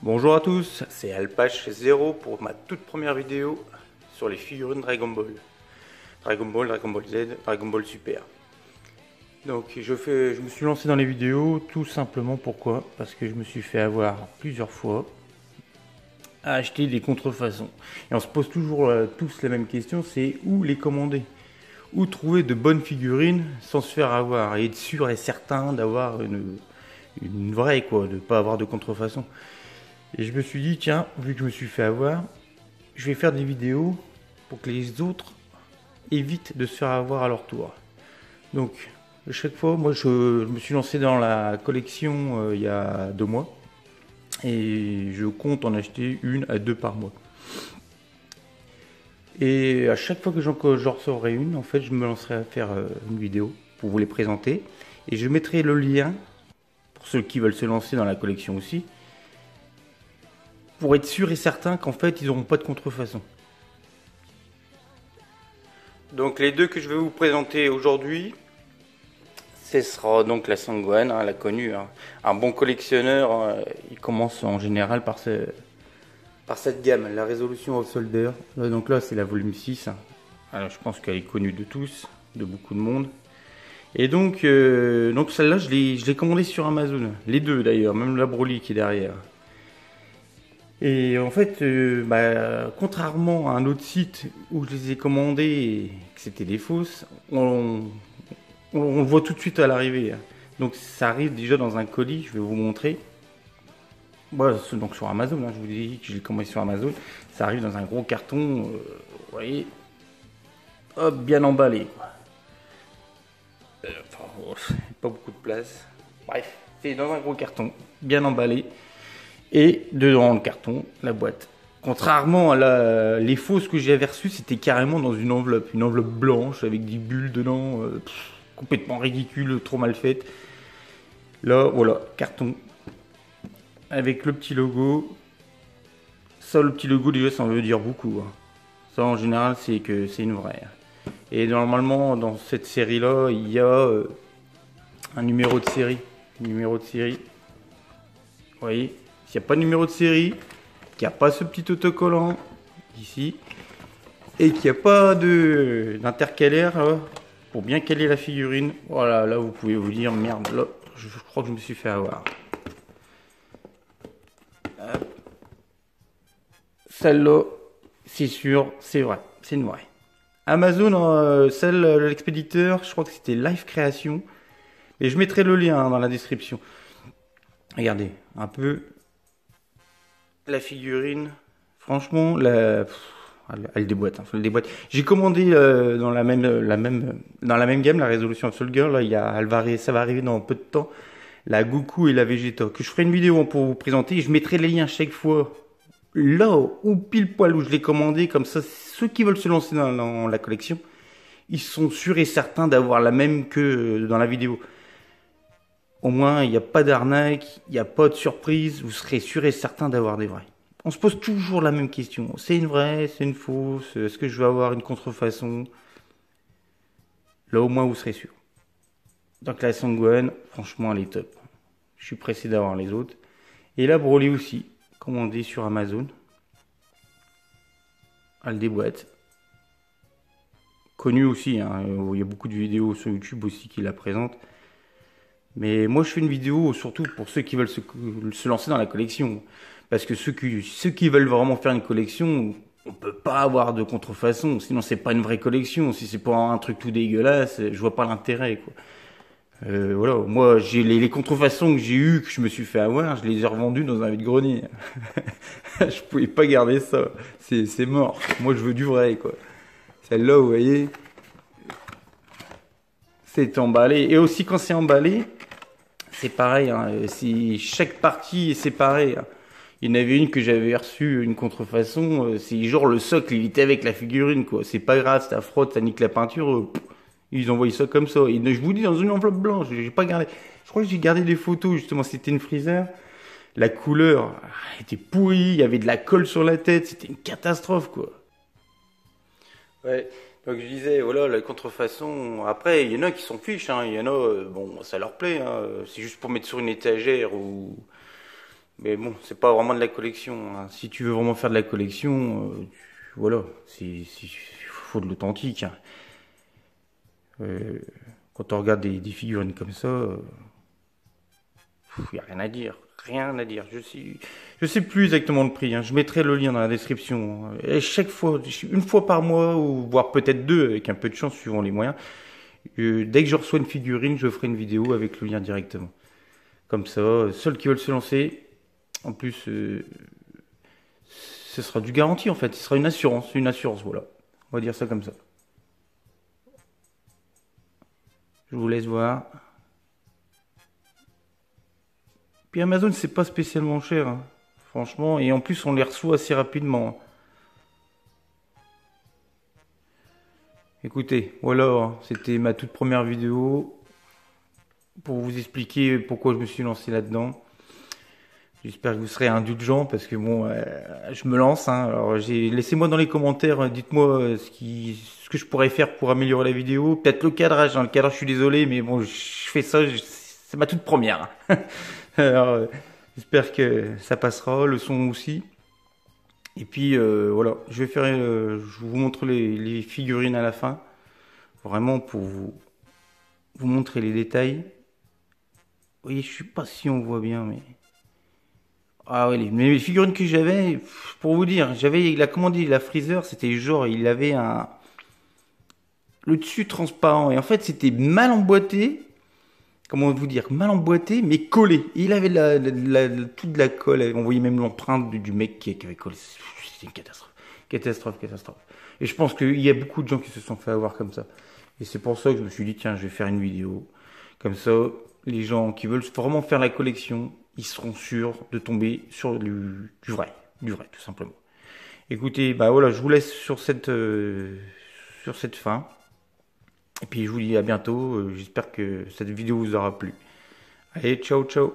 Bonjour à tous, c'est Alpach0 pour ma toute première vidéo sur les figurines Dragon Ball. Dragon Ball, Dragon Ball Z, Dragon Ball Super. Donc je me suis lancé dans les vidéos tout simplement pourquoi? Parce que je me suis fait avoir plusieurs fois à acheter des contrefaçons. Et on se pose toujours tous la même question, c'est où les commander? Où trouver de bonnes figurines sans se faire avoir et être sûr et certain d'avoir une vraie quoi, de pas avoir de contrefaçon. Et je me suis dit, tiens, vu que je me suis fait avoir, je vais faire des vidéos pour que les autres évitent de se faire avoir à leur tour. Donc, à chaque fois, moi, je me suis lancé dans la collection il y a 2 mois. Et je compte en acheter 1 à 2 par mois. Et à chaque fois que j'en recevrai une, en fait, je me lancerai à faire une vidéo pour vous les présenter. Et je mettrai le lien, pour ceux qui veulent se lancer dans la collection aussi, pour être sûr et certain qu'en fait ils n'auront pas de contrefaçon. Donc les deux que je vais vous présenter aujourd'hui, ce sera donc la Sangohan, la connue. Un bon collectionneur, il commence en général par cette gamme, la Resolution of Soldier. Donc là c'est la volume 6. Alors, je pense qu'elle est connue de tous, de beaucoup de monde. Et donc celle-là je l'ai commandée sur Amazon. Les deux d'ailleurs, même la Broly qui est derrière. Et en fait, contrairement à un autre site où je les ai commandés et que c'était des fausses, on le voit tout de suite à l'arrivée. Donc ça arrive déjà dans un colis, je vais vous montrer. Donc sur Amazon, je vous dis que je l'ai commandé sur Amazon. Ça arrive dans un gros carton, vous voyez, hop, bien emballé. Pas beaucoup de place. Bref, c'est dans un gros carton, bien emballé. Et dedans le carton, la boîte. Contrairement à les fausses que j'avais reçues, c'était carrément dans une enveloppe blanche avec des bulles dedans, complètement ridicule, trop mal faite. Là, voilà, carton avec le petit logo. Ça, le petit logo déjà, ça veut dire beaucoup. Ça, en général, c'est que c'est une vraie. Et normalement, dans cette série-là, il y a un numéro de série. Vous voyez? S'il n'y a pas de numéro de série, qu'il n'y a pas ce petit autocollant ici, et qu'il n'y a pas d'intercalaire pour bien caler la figurine, voilà, là vous pouvez vous dire, merde, là, je crois que je me suis fait avoir. Celle-là, c'est sûr, c'est vrai, c'est une vraie. Amazon, l'expéditeur, je crois que c'était Live Création, et je mettrai le lien dans la description. Regardez, un peu... La figurine, franchement, elle déboîte. J'ai commandé dans la même gamme, la Resolution of Soldier. Là, ça va arriver dans peu de temps. La Goku et la Vegeta. Que je ferai une vidéo pour vous présenter. Je mettrai les liens chaque fois là ou pile poil où je l'ai commandé. Comme ça, ceux qui veulent se lancer dans la collection, ils sont sûrs et certains d'avoir la même que dans la vidéo. Au moins, il n'y a pas d'arnaque, il n'y a pas de surprise, vous serez sûr et certain d'avoir des vrais. On se pose toujours la même question. C'est une vraie, c'est une fausse, est-ce que je vais avoir une contrefaçon? Là, au moins, vous serez sûr. Donc la Sangohan, franchement, elle est top. Je suis pressé d'avoir les autres. Et la Broly aussi, commandée sur Amazon. Elle déboîte. Connue aussi, il y a beaucoup de vidéos sur YouTube aussi qui la présentent. Mais moi je fais une vidéo surtout pour ceux qui veulent se lancer dans la collection. Parce que ceux qui veulent vraiment faire une collection, on peut pas avoir de contrefaçon. Sinon c'est pas une vraie collection. Si c'est pas un truc tout dégueulasse, je vois pas l'intérêt quoi. Voilà, moi j'ai les contrefaçons que j'ai eues, que je me suis fait avoir, je les ai revendues dans un vide-grenier. Je pouvais pas garder ça. C'est mort. Moi je veux du vrai quoi. Celle-là vous voyez, c'est emballé. Et aussi quand c'est emballé, c'est pareil, chaque partie est séparée. Il y en avait une que j'avais reçue, une contrefaçon, c'est genre le socle, il était avec la figurine, quoi. C'est pas grave, ça frotte, ça nique la peinture, ils envoient ça comme ça. Et je vous dis, dans une enveloppe blanche, j'ai pas gardé. Je crois que j'ai gardé des photos, justement, c'était une Freezer. La couleur était pourrie, il y avait de la colle sur la tête, c'était une catastrophe, quoi. Ouais. Donc je disais, voilà, la contrefaçon, après, il y en a qui s'en fichent, il y en a, bon, ça leur plaît, c'est juste pour mettre sur une étagère ou Mais bon, c'est pas vraiment de la collection, hein. Si tu veux vraiment faire de la collection, voilà, faut de l'authentique, hein. Euh, Quand on regarde des figurines comme ça, y a rien à dire. Rien à dire. Je sais plus exactement le prix, hein. Je mettrai le lien dans la description. Et chaque fois, une fois par mois, ou voire peut-être deux, avec un peu de chance, suivant les moyens, dès que je reçois une figurine, je ferai une vidéo avec le lien directement. Comme ça, ceux qui veulent se lancer, en plus, ce sera du garanti en fait. Ce sera une assurance, voilà. On va dire ça comme ça. Je vous laisse voir. Puis Amazon, c'est pas spécialement cher, hein, franchement. Et en plus, on les reçoit assez rapidement. Écoutez, voilà, hein, c'était ma toute première vidéo pour vous expliquer pourquoi je me suis lancé là-dedans. J'espère que vous serez indulgents parce que bon, je me lance, hein. Alors, laissez-moi dans les commentaires, dites-moi ce que je pourrais faire pour améliorer la vidéo. Peut-être le cadrage, hein. Le cadrage, je suis désolé, mais bon, je fais ça, c'est ma toute première, hein. Alors, j'espère que ça passera, le son aussi. Et puis voilà, je vous montre les figurines à la fin, vraiment pour vous montrer les détails. Vous voyez, je sais pas si on voit bien, mais ah ouais, mais les figurines que j'avais, pour vous dire, il a commandé la freezer, c'était genre, il avait le dessus transparent, et en fait c'était mal emboîté, comment vous dire, mal emboîté, mais collé. Et il avait toute la colle, on voyait même l'empreinte du mec qui avait collé. C'était une catastrophe. Catastrophe, catastrophe. Et je pense qu'il y a beaucoup de gens qui se sont fait avoir comme ça. Et c'est pour ça que je me suis dit, tiens, je vais faire une vidéo. Comme ça, les gens qui veulent vraiment faire la collection, ils seront sûrs de tomber sur du vrai. Du vrai, tout simplement. Écoutez, bah voilà, je vous laisse sur cette fin. Et puis je vous dis à bientôt. J'espère que cette vidéo vous aura plu. Allez, ciao, ciao.